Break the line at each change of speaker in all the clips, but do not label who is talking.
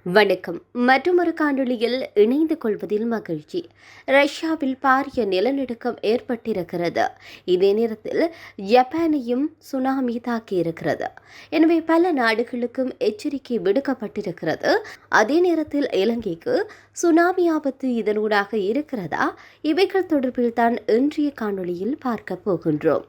வணக்கம். மற்றொரு காணொளியில் இணைந்து கொள்வதில் மகிழ்ச்சி. ரஷ்யாவில் பாரிய நிலநடுக்கம் ஏற்பட்டிருக்கிறது. இதே நேரத்தில் ஜப்பானையும் சுனாமி தாக்கியிருக்கிறது. எனவே பல நாடுகளுக்கும் எச்சரிக்கை விடுக்கப்பட்டிருக்கிறது. அதே நேரத்தில் இலங்கைக்கு சுனாமி ஆபத்து இதனூடாக இருக்கிறதா? இவைகள் தொடர்பில் தான் இன்றைய காணொளியில் பார்க்க போகின்றோம்.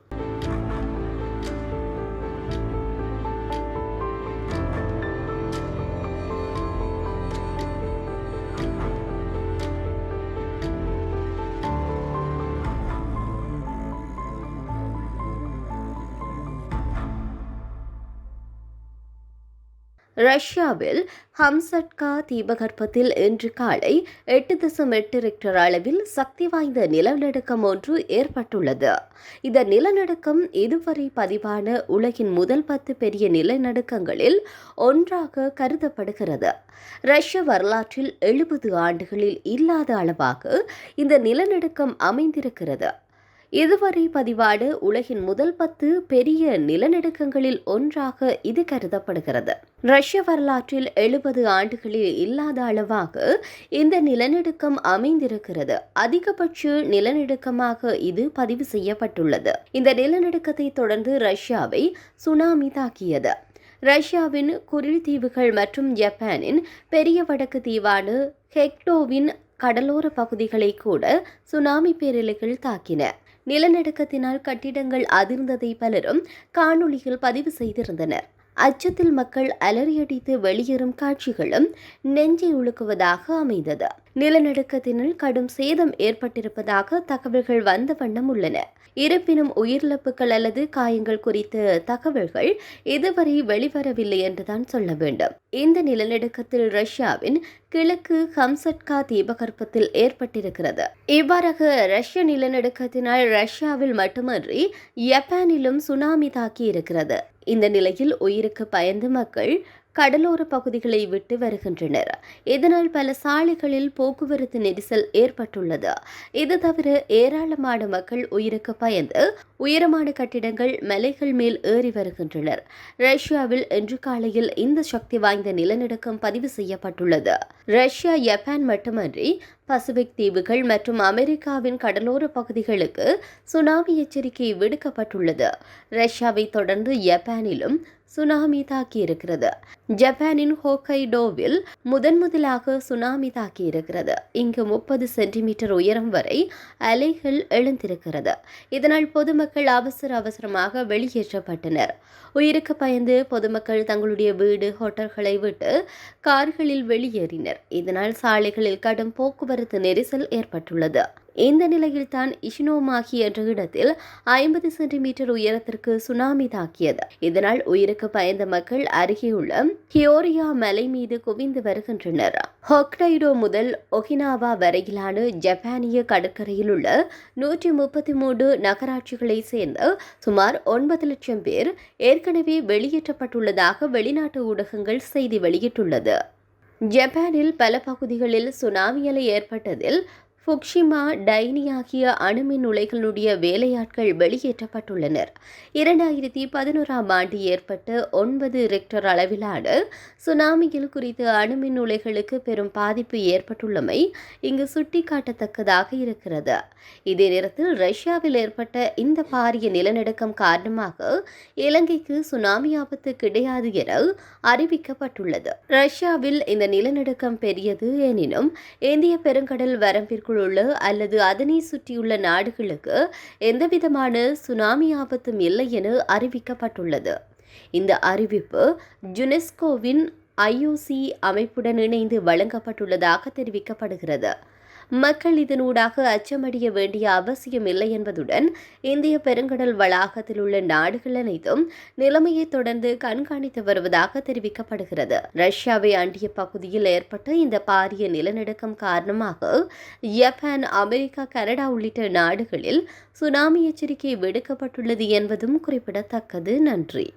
ரஷ்யாவில் ஹம்சட்கா தீபகற்பத்தில் இன்று காலை 8.8 ரிக்டர் அளவில் சக்தி வாய்ந்த நிலநடுக்கம் ஒன்று ஏற்பட்டுள்ளது. இந்த நிலநடுக்கம் இதுவரை பதிவான உலகின் முதல் 10 பெரிய நிலநடுக்கங்களில் ஒன்றாக கருதப்படுகிறது. ரஷ்ய வரலாற்றில் 70 ஆண்டுகளில் இல்லாத அளவாக இந்த நிலநடுக்கம் அமைந்திருக்கிறது. இதுவரை பதிவான உலகின் முதல் 10 பெரிய நிலநடுக்கங்களில் ஒன்றாக இது கருதப்படுகிறது. ரஷ்ய வரலாற்றில் 70 ஆண்டுகளில் இல்லாத அளவாக இந்த நிலநடுக்கம் அமைந்திருக்கிறது. அதிகபட்ச நிலநடுக்கமாக இது பதிவு செய்யப்பட்டுள்ளது. இந்த நிலநடுக்கத்தை தொடர்ந்து ரஷ்யாவை சுனாமி தாக்கியது. ரஷ்யாவின் குரில் தீவுகள் மற்றும் ஜப்பானின் பெரிய வடக்கு தீவான ஹெக்டோவின் கடலோர பகுதிகளை கூட சுனாமி பேரலைகள் தாக்கின. நிலநடுக்கத்தினால் கட்டிடங்கள் அதிர்ந்ததை பலரும் காணொளியில் பதிவு செய்திருந்தனர். அச்சத்தில் மக்கள் அலறியடித்து வெளியேறும் காட்சிகளும் நெஞ்சை உலுக்குவதாக அமைந்தது. நிலநடுக்கத்தினால் கடும் சேதம் ஏற்பட்டிருப்பதாக தகவல்கள் வந்த வண்ணம் உள்ளன. இருப்பினும் உயிரிழப்புகள் அல்லது காயங்கள் குறித்த தகவல்கள் இதுவரை வெளிவரவில்லை என்றுதான் சொல்ல வேண்டும். இந்த நிலநடுக்கத்தில் ரஷ்யாவின் கிழக்கு ஹம்சட்கா தீபகற்பத்தில் ஏற்பட்டிருக்கிறது. இவ்வாறாக ரஷ்ய நிலநடுக்கத்தினால் ரஷ்யாவில் மட்டுமன்றி ஜப்பானிலும் சுனாமி தாக்கி இருக்கிறது. இந்த நிலையில் உயிருக்கு பயந்து மக்கள் கடலோர பகுதிகளை விட்டு வருகின்றனர். இதனால் பல சாலைகளில் போக்குவரத்து நெரிசல் ஏற்பட்டுள்ளது. இது தவிர ஏராளமான மக்கள் உயிருக்கு பயந்து உயரமான கட்டிடங்கள் மலைகள் மேல் ஏறி வருகின்றனர். ரஷ்யாவில் இன்று காலையில் இந்த சக்தி வாய்ந்த நிலநடுக்கம் பதிவு செய்யப்பட்டுள்ளது. ரஷ்யா, ஜப்பான் மட்டுமன்றி பசிபிக் தீவுகள் மற்றும் அமெரிக்காவின் கடலோர பகுதிகளுக்கு சுனாமி எச்சரிக்கை விடுக்கப்பட்டுள்ளது. ரஷ்யாவை தொடர்ந்து ஜப்பானிலும் சுனாமி தாக்கியிருக்கிறது. ஜப்பானின் ஹோக்கைடோவில் முதலாக சுனாமி தாக்கியிருக்கிறது. இங்கு 30 சென்டிமீட்டர் உயரம் வரை அலைகள் எழுந்திருக்கிறது. இதனால் பொதுமக்கள் அவசரமாக வெளியேற்றப்பட்டனர். உயிருக்கு பயந்து பொதுமக்கள் தங்களுடைய வீடு, ஹோட்டல்களை விட்டு கார்களில் வெளியேறினர். இதனால் சாலைகளில் கடும் போக்குவரத்து நெரிசல் ஏற்பட்டுள்ளது. இந்த நிலையில்தான் இஷினோமாகி என்ற இடத்தில் 50 சென்டிமீட்டர் உயரத்திற்கு சுனாமி தாக்கியது. இதனால் உயிருக்கு பயந்த மக்கள் அருகேயுள்ள ஹியோரியா மலை மீது குவிந்து வருகின்றனர். ஹொக்கைடோ முதல் ஒகினாவா வரையிலான ஜப்பானிய கடற்கரையில் உள்ள 133 நகராட்சிகளை சேர்ந்த சுமார் 9 லட்சம் பேர் ஏற்கனவே வெளியேற்றப்பட்டுள்ளதாக வெளிநாட்டு ஊடகங்கள் செய்தி வெளியிட்டுள்ளது. ஜப்பானில் பல பகுதிகளில் சுனாமி அலை ஏற்பட்டதில் ஃபுகுஷிமா, டைனி ஆகிய அணுமின் உலைகளுடைய வேலையாட்கள் வெளியேற்றப்பட்டுள்ளனர். 2011ஆம் ஆண்டு ஏற்பட்ட 9 ரிக்டர் அளவிலான சுனாமியில் குறித்த அணுமின் உலைகளுக்கு பெரும் பாதிப்பு ஏற்பட்டுள்ளமை இங்கு சுட்டிக்காட்டத்தக்கதாக இருக்கிறது. இதே நேரத்தில் ரஷ்யாவில் ஏற்பட்ட இந்த பாரிய நிலநடுக்கம் காரணமாக இலங்கைக்கு சுனாமி ஆபத்து கிடையாது என அறிவிக்கப்பட்டுள்ளது. ரஷ்யாவில் இந்த நிலநடுக்கம் பெரியது எனினும் இந்திய பெருங்கடல் வரம்பிற்குள் உள்ள அல்லது அதனை சுற்றியுள்ள நாடுகளுக்கு எந்தவிதமான சுனாமி ஆபத்தும் இல்லை என அறிவிக்கப்பட்டுள்ளது. இந்த அறிவிப்பு யுனெஸ்கோவின் IOC அமைப்புடன் இணைந்து வழங்கப்பட்டுள்ளதாக தெரிவிக்கப்படுகிறது. மக்கள் இதனூடாக அச்சமடைய வேண்டிய அவசியம் இல்லை என்பதுடன் இந்திய பெருங்கடல் வளாகத்தில் உள்ள நாடுகள் அனைத்தும் நிலைமையை தொடர்ந்து கண்காணித்து வருவதாக தெரிவிக்கப்படுகிறது. ரஷ்யாவை அண்டிய பகுதியில் ஏற்பட்ட இந்த பாரிய நிலநடுக்கம் காரணமாக ஜப்பான், அமெரிக்கா, கனடா உள்ளிட்ட நாடுகளில் சுனாமி எச்சரிக்கை விடுக்கப்பட்டுள்ளது என்பதும் குறிப்பிடத்தக்கது. நன்றி.